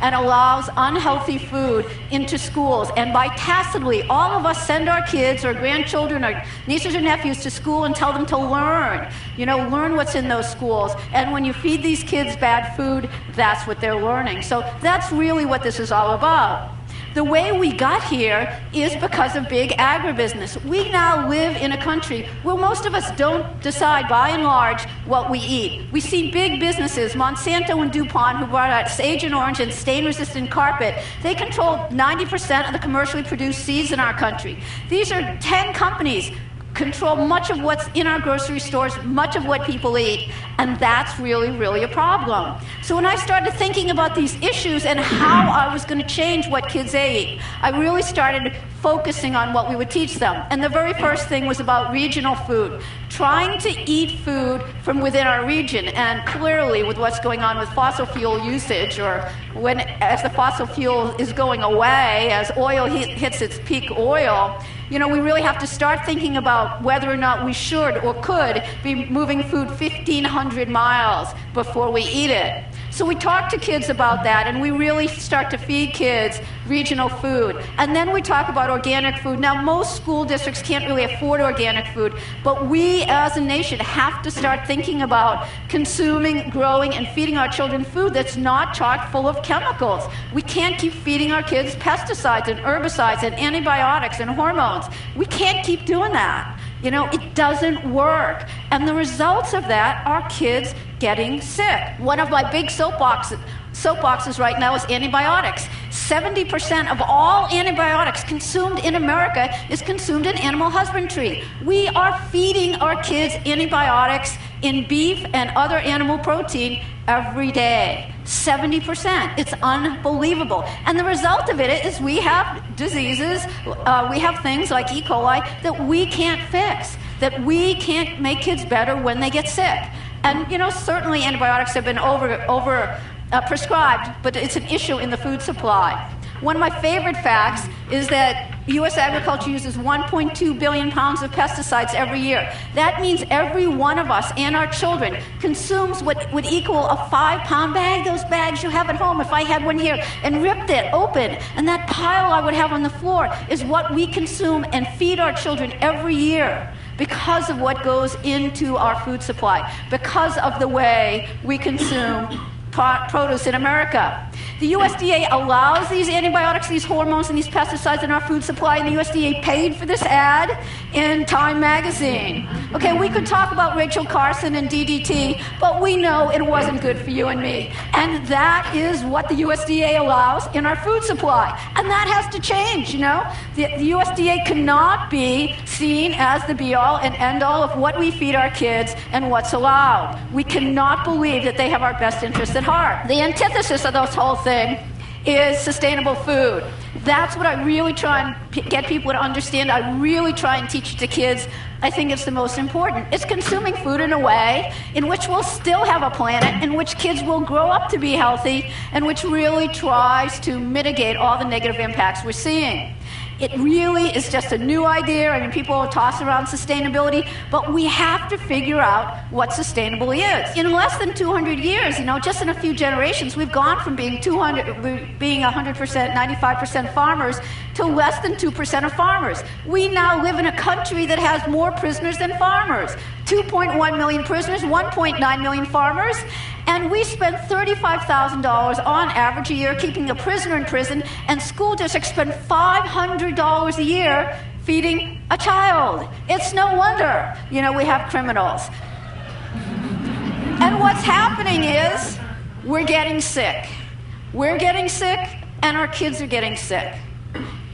and allows unhealthy food into schools. And by tacitly, all of us send our kids or grandchildren or nieces or nephews to school and tell them to learn. Learn what's in those schools. And when you feed these kids bad food, that's what they're learning. So that's really what this is all about. The way we got here is because of big agribusiness. We now live in a country where most of us don't decide, by and large, what we eat. We see big businesses, Monsanto and DuPont, who brought out Sage and Orange and stain-resistant carpet. They control 90% of the commercially produced seeds in our country. These are 10 companies control much of what's in our grocery stores, much of what people eat, and that's really, really a problem. So when I started thinking about these issues and how I was going to change what kids ate, I really started focusing on what we would teach them. And the very first thing was about regional food, trying to eat food from within our region. And clearly, with what's going on with fossil fuel usage, or as the fossil fuel is going away, as oil hits its peak oil, we really have to start thinking about whether or not we should or could be moving food 1,500 miles before we eat it. So we talk to kids about that, and we really start to feed kids regional food. And then we talk about organic food. Now, most school districts can't really afford organic food, but we as a nation have to start thinking about consuming, growing, and feeding our children food that's not chock full of chemicals. We can't keep feeding our kids pesticides and herbicides and antibiotics and hormones. We can't keep doing that. It doesn't work. And the results of that are kids getting sick. One of my big soapboxes right now is antibiotics. 70% of all antibiotics consumed in America is consumed in animal husbandry. We are feeding our kids antibiotics in beef and other animal protein every day. 70%. It's unbelievable. And the result of it is we have diseases, we have things like E. coli that we can't fix, that we can't make kids better when they get sick. And, certainly antibiotics have been prescribed, but it's an issue in the food supply. One of my favorite facts is that U.S. agriculture uses 1.2 billion pounds of pesticides every year. That means every one of us and our children consumes what would equal a 5-pound bag, those bags you have at home, if I had one here, and ripped it open. And that pile I would have on the floor is what we consume and feed our children every year because of what goes into our food supply, because of the way we consume produce in America. The USDA allows these antibiotics, these hormones, and these pesticides in our food supply, and the USDA paid for this ad in Time magazine. Okay, we could talk about Rachel Carson and DDT, but we know it wasn't good for you and me. And that is what the USDA allows in our food supply. And that has to change, The USDA cannot be seen as the be-all and end-all of what we feed our kids and what's allowed. We cannot believe that they have our best interests at heart. The antithesis of this whole thing is sustainable food. That's what I really try and get people to understand. I really try and teach it to kids. I think it's the most important. It's consuming food in a way in which we'll still have a planet, in which kids will grow up to be healthy, and which really tries to mitigate all the negative impacts we're seeing. It really is just a new idea. People toss around sustainability, but we have to figure out what sustainable is. In less than 200 years, just in a few generations, we've gone from being 100%, 95% farmers to less than 2% of farmers. We now live in a country that has more prisoners than farmers. 2.1 million prisoners, 1.9 million farmers, and we spend $35,000 on average a year keeping a prisoner in prison, and school districts spend $500 a year feeding a child. It's no wonder, we have criminals. And what's happening is we're getting sick. We're getting sick, and our kids are getting sick.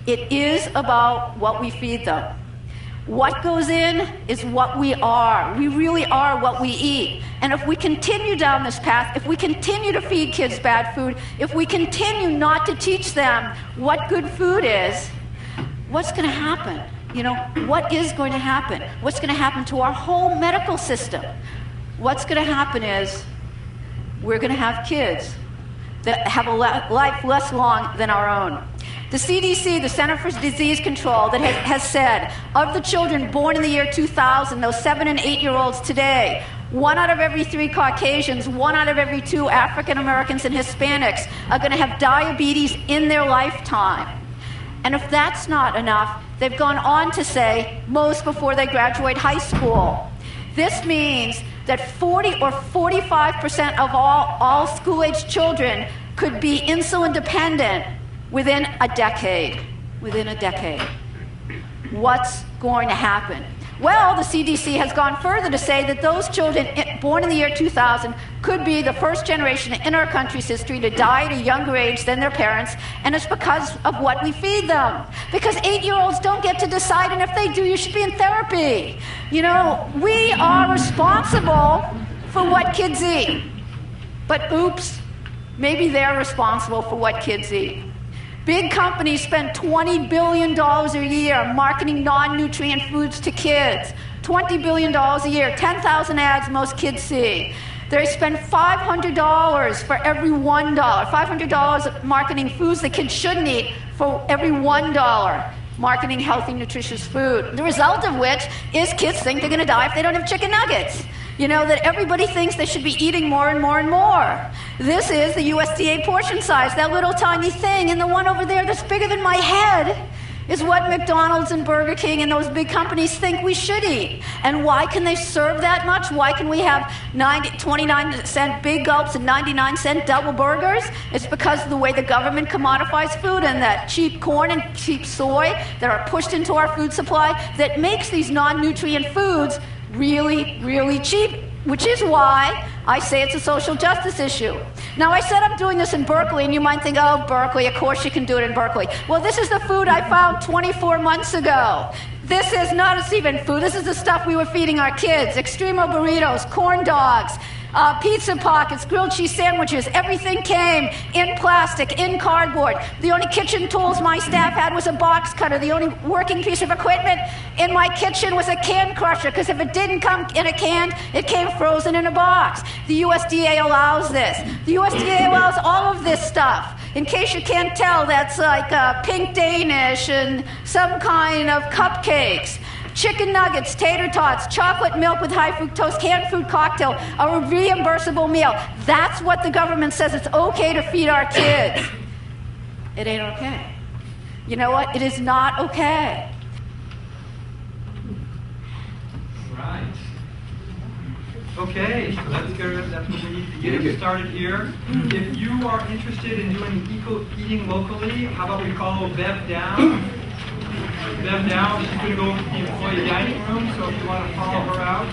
It is about what we feed them. What goes in is what we are. We really are what we eat. And if we continue down this path, if we continue to feed kids bad food, if we continue not to teach them what good food is, what's going to happen? What is going to happen? What's going to happen to our whole medical system? What's going to happen is we're going to have kids that have a life less long than our own. The CDC, the Center for Disease Control, has said, of the children born in the year 2000, those 7- and 8-year-olds today, 1 out of every 3 Caucasians, 1 out of every 2 African Americans and Hispanics are going to have diabetes in their lifetime. And if that's not enough, they've gone on to say most before they graduate high school. This means that 40 or 45% of all school-age children could be insulin dependent within a decade. Within a decade. What's going to happen? Well, the CDC has gone further to say that those children born in the year 2000 could be the first generation in our country's history to die at a younger age than their parents, and it's because of what we feed them. Because 8-year-olds don't get to decide, and if they do, you should be in therapy. You know, we are responsible for what kids eat. But oops, maybe they're responsible for what kids eat. Big companies spend $20 billion a year marketing non-nutrient foods to kids. $20 billion a year, 10,000 ads most kids see. They spend $500 for every $1. $500 marketing foods that kids shouldn't eat for every $1 marketing healthy, nutritious food. The result of which is kids think they're going to die if they don't have chicken nuggets. You know, that everybody thinks they should be eating more and more and more. This is the USDA portion size, that little tiny thing, and the one over there that's bigger than my head is what McDonald's and Burger King and those big companies think we should eat. And why can they serve that much? Why can we have 29-cent big gulps and 99-cent double burgers? It's because of the way the government commodifies food and that cheap corn and cheap soy that are pushed into our food supply that makes these non-nutrient foods really, really cheap, which is why I say it's a social justice issue. Now, I said I'm doing this in Berkeley, and you might think, oh, Berkeley, of course you can do it in Berkeley. Well, this is the food I found 24 months ago. This is not even food. This is the stuff we were feeding our kids. Extremo burritos, corn dogs, pizza pockets, grilled cheese sandwiches. Everything came in plastic, in cardboard. The only kitchen tools my staff had was a box cutter. The only working piece of equipment in my kitchen was a can crusher, because if it didn't come in a can, it came frozen in a box. The USDA allows this. The USDA allows all of this stuff. In case you can't tell, that's like pink Danish and some kind of cupcakes. Chicken nuggets, tater tots, chocolate milk with high fructose canned food cocktail, a reimbursable meal. That's what the government says it's okay to feed our kids. It ain't okay. You know what? It is not okay. Right. Okay, so that's good. That's what we need to get started here. If you are interested in doing eating locally, how about we follow Bev down? Bev down, she's going to go to the employee dining room, so if you want to follow her out.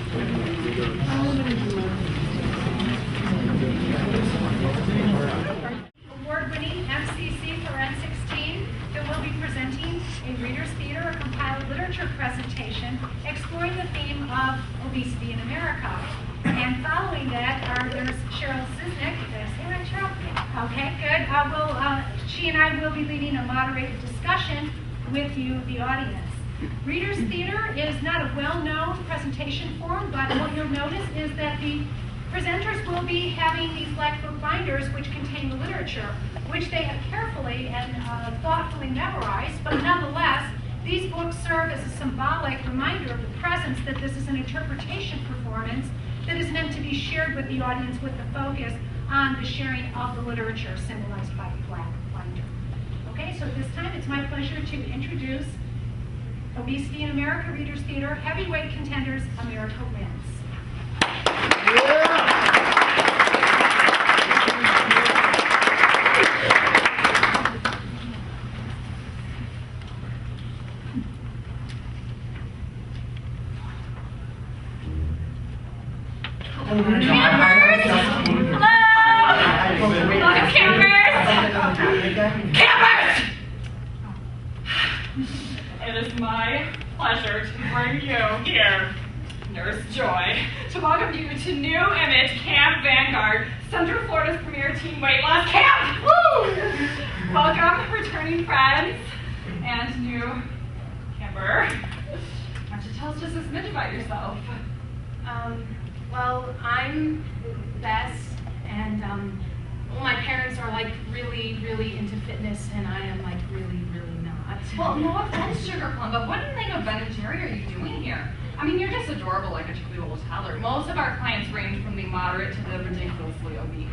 Award-winning MCC Forensics team that will be presenting a Reader's Theater, a compiled literature presentation exploring the theme of obesity in America. And following that, there's Cheryl Ziznik. Did I say right, Cheryl? Okay, good. She and I will be leading a moderated discussion with you, the audience. Reader's Theater is not a well-known presentation form, but what you'll notice is that the presenters will be having these black book binders which contain the literature, which they have carefully and thoughtfully memorized, but nonetheless, these books serve as a symbolic reminder of the presence that this is an interpretation performance that is meant to be shared with the audience with the focus on the sharing of the literature symbolized by the black binder. Okay, so at this time, it's my pleasure to introduce Obesity in America, Reader's Theater, heavyweight contenders, America Wins. Yeah. Campers! Hello! Welcome, campers! Campers! It is my pleasure to bring you here, Nurse Joy, to welcome you to New Image Camp Vanguard, Central Florida's premier teen weight loss camp! Woo! Welcome, returning friends and new camper. Why don't you tell us just a smidge about yourself? Well, I'm Bess, and well, my parents are like really, really into fitness, and I am like really, really not. Well, no offense, Sugar Plum, but what in the name of Ben and Jerry are you doing here? I mean, you're just adorable like a chubby little toddler. Most of our clients range from the moderate to the ridiculously obese.